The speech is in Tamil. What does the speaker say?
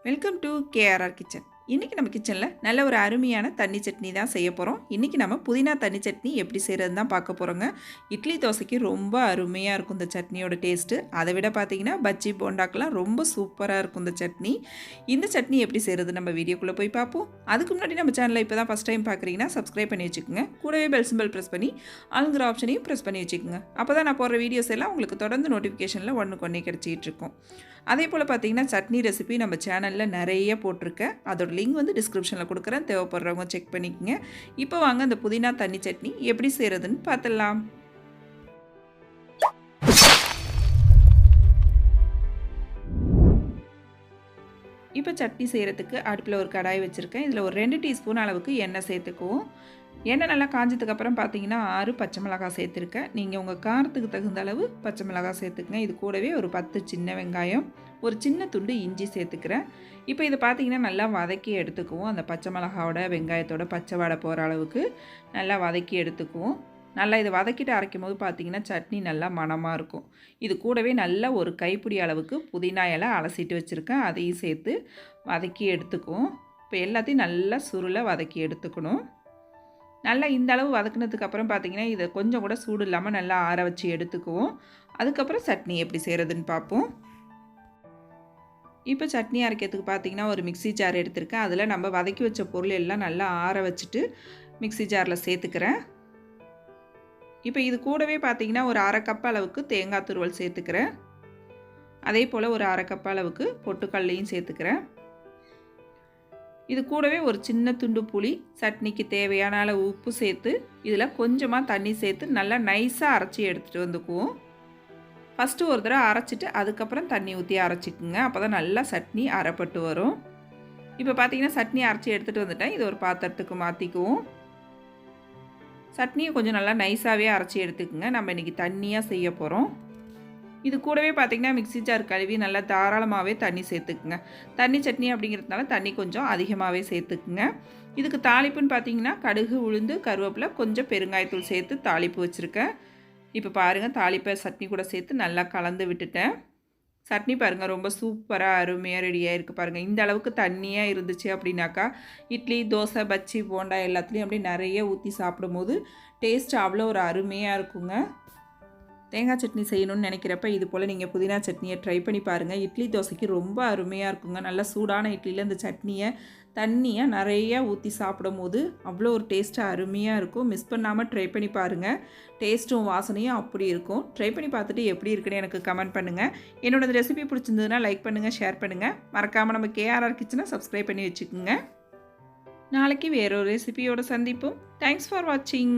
Welcome to KRR kitchen. இன்றைக்கி நம்ம கிச்சனில் நல்ல ஒரு அருமையான தண்ணி சட்னி தான் செய்ய போகிறோம். இன்றைக்கி நம்ம புதினா தண்ணி சட்னி எப்படி செய்கிறது தான் பார்க்க போகிறோங்க. இட்லி தோசைக்கு ரொம்ப அருமையாக இருக்கும் இந்த சட்னியோட டேஸ்ட்டு. அதை விட பார்த்திங்கன்னா பஜ்ஜி போண்டாக்கெலாம் ரொம்ப சூப்பராக இருக்கும் இந்த சட்னி. இந்த சட்னி எப்படி செய்கிறது நம்ம வீடியோக்குள்ளே போய் பார்ப்போம். அதுக்கு முன்னாடி நம்ம சேனலில் இப்போ தான் ஃபஸ்ட் டைம் பார்க்குறீங்கன்னா சப்ஸ்கிரைப் பண்ணி வச்சுக்கோங்க. கூடவே பெல் சிம்பல் ப்ரெஸ் பண்ணி ஆளுங்கிற ஆப்ஷனையும் ப்ரெஸ் பண்ணி வச்சுக்கோங்க. அப்போ தான் நான் போடுற வீடியோஸ் எல்லாம் உங்களுக்கு தொடர்ந்து நோட்டிஃபிகேஷனில் ஒன்றுக்கு ஒன்றே கிடச்சிட்டு இருக்கும். அதே போல் பார்த்திங்கன்னா சட்னி ரெசிபி நம்ம சேனலில் நிறைய போட்டிருக்கேன். அதோட லிங்க் வந்து டிஸ்கிரிப்ஷனில் கொடுக்குறேன், தேவைப்படுறவங்க செக் பண்ணிக்கோங்க. இப்போ வாங்க அந்த புதினா தண்ணி சட்னி எப்படி செய்கிறதுன்னு பார்த்துடலாம். இப்போ சட்னி செய்கிறதுக்கு அடுப்பில் ஒரு கடாய் வச்சுருக்கேன். இதில் ஒரு 2 டீஸ்பூன் அளவுக்கு எண்ணெய் சேர்த்துக்குவோம். எண்ணெய் நல்லா காஞ்சதுக்கப்புறம் பார்த்தீங்கன்னா 6 பச்சை மிளகாய் சேர்த்துருக்கேன். நீங்கள் உங்கள் காரத்துக்கு தகுந்த அளவு பச்சை மிளகாய் சேர்த்துக்குங்க. இது கூடவே ஒரு 10 சின்ன வெங்காயம், ஒரு சின்ன துண்டு இஞ்சி சேர்த்துக்கிறேன். இப்போ இதை பார்த்தீங்கன்னா நல்லா வதக்கி எடுத்துக்குவோம். அந்த பச்சை மிளகாவோட வெங்காயத்தோட பச்சை வாடை போகிற அளவுக்கு நல்லா வதக்கி எடுத்துக்குவோம். நல்லா இதை வதக்கிட்டு அரைக்கும் போது பார்த்திங்கன்னா சட்னி நல்லா மணமாக இருக்கும். இது கூடவே நல்லா ஒரு கைப்பிடி அளவுக்கு புதினா இலை அலசிட்டு வச்சுருக்கேன், அதையும் சேர்த்து வதக்கி எடுத்துக்குவோம். இப்போ எல்லாத்தையும் நல்லா சுருளை வதக்கி எடுத்துக்கணும். நல்லா இந்த அளவு வதக்குனதுக்கப்புறம் பார்த்திங்கன்னா இதை கொஞ்சம் கூட சூடு இல்லாமல் நல்லா ஆற வச்சு எடுத்துக்குவோம். அதுக்கப்புறம் சட்னி எப்படி செய்கிறதுன்னு பார்ப்போம். இப்போ சட்னி அரைக்கிறதுக்கு பார்த்திங்கன்னா ஒரு மிக்ஸி ஜார் எடுத்திருக்கேன். அதில் நம்ம வதக்கி வச்ச பொருள் எல்லாம் நல்லா ஆற வச்சுட்டு மிக்ஸி ஜாரில் சேர்த்துக்கிறேன். இப்போ இது கூடவே பார்த்திங்கன்னா ஒரு 1/2 கப் அளவுக்கு தேங்காய் துருவல் சேர்த்துக்கிறேன். அதே போல் ஒரு 1/2 கப் அளவுக்கு பொட்டுக்கல்லையும் சேர்த்துக்கிறேன். இது கூடவே ஒரு சின்ன துண்டு புளி, சட்னிக்கு தேவையான அளவு உப்பு சேர்த்து இதில் கொஞ்சமாக தண்ணி சேர்த்து நல்லா நைஸாக அரைச்சி எடுத்துகிட்டு வந்துக்குவோம். ஃபஸ்ட்டு ஒரு தடவை அரைச்சிட்டு அதுக்கப்புறம் தண்ணி ஊற்றி அரைச்சிக்குங்க. அப்போ தான் நல்லா சட்னி அரைப்பட்டு வரும். இப்போ பார்த்திங்கன்னா சட்னி அரைச்சி எடுத்துகிட்டு வந்துட்டேன். இது ஒரு பாத்திரத்துக்கு மாற்றிக்குவோம். சட்னியை கொஞ்சம் நல்லா நைஸாகவே அரைச்சி எடுத்துக்குங்க. நம்ம இன்றைக்கி தண்ணியாக செய்ய போகிறோம். இது கூடவே பார்த்திங்கன்னா மிக்ஸி ஜார் கழுவி நல்லா தாராளமாகவே தண்ணி சேர்த்துக்குங்க. தண்ணி சட்னி அப்படிங்கிறதுனால தண்ணி கொஞ்சம் அதிகமாகவே சேர்த்துக்குங்க. இதுக்கு தாளிப்புன்னு பார்த்திங்கன்னா கடுகு, உளுந்து, கருவேப்பிலை, கொஞ்சம் பெருங்காயத்தூள் சேர்த்து தாளிப்பு வச்சுருக்கேன். இப்போ பாருங்கள், தாளிப்பை சட்னி கூட சேர்த்து நல்லா கலந்து விட்டுட்டேன். சட்னி பாருங்கள் ரொம்ப சூப்பராக அருமையாக ரெடியாக இருக்குது பாருங்கள். இந்த அளவுக்கு தண்ணியாக இருந்துச்சு அப்படின்னாக்கா இட்லி, தோசை, பஜ்ஜி, போண்டா எல்லாத்துலேயும் அப்படியே நிறைய ஊற்றி சாப்பிடும்போது டேஸ்ட் அவ்வளோ ஒரு அருமையாக இருக்குங்க. தேங்காய் சட்னி செய்யணும்னு நினைக்கிறப்ப இது போல் நீங்கள் புதினா சட்னியை ட்ரை பண்ணி பாருங்கள். இட்லி தோசைக்கு ரொம்ப அருமையாக இருக்குங்க. நல்லா சூடான இட்லியில் இந்த சட்னியை தண்ணியாக நிறையா ஊற்றி சாப்பிடும் போது அவ்வளோ ஒரு டேஸ்ட்டாக அருமையாக இருக்கும். மிஸ் பண்ணாமல் ட்ரை பண்ணி பாருங்கள். டேஸ்ட்டும் வாசனையும் அப்படி இருக்கும். ட்ரை பண்ணி பார்த்துட்டு எப்படி இருக்குன்னு எனக்கு கமெண்ட் பண்ணுங்கள். என்னோடய ரெசிபி பிடிச்சிருந்ததுன்னா லைக் பண்ணுங்கள், ஷேர் பண்ணுங்கள். மறக்காமல் நம்ம கேஆர்ஆர் கிச்சனை சப்ஸ்கிரைப் பண்ணி வச்சுக்கோங்க. நாளைக்கு வேறொரு ரெசிபியோடு சந்திப்போம். தேங்க்ஸ் ஃபார் வாட்சிங்.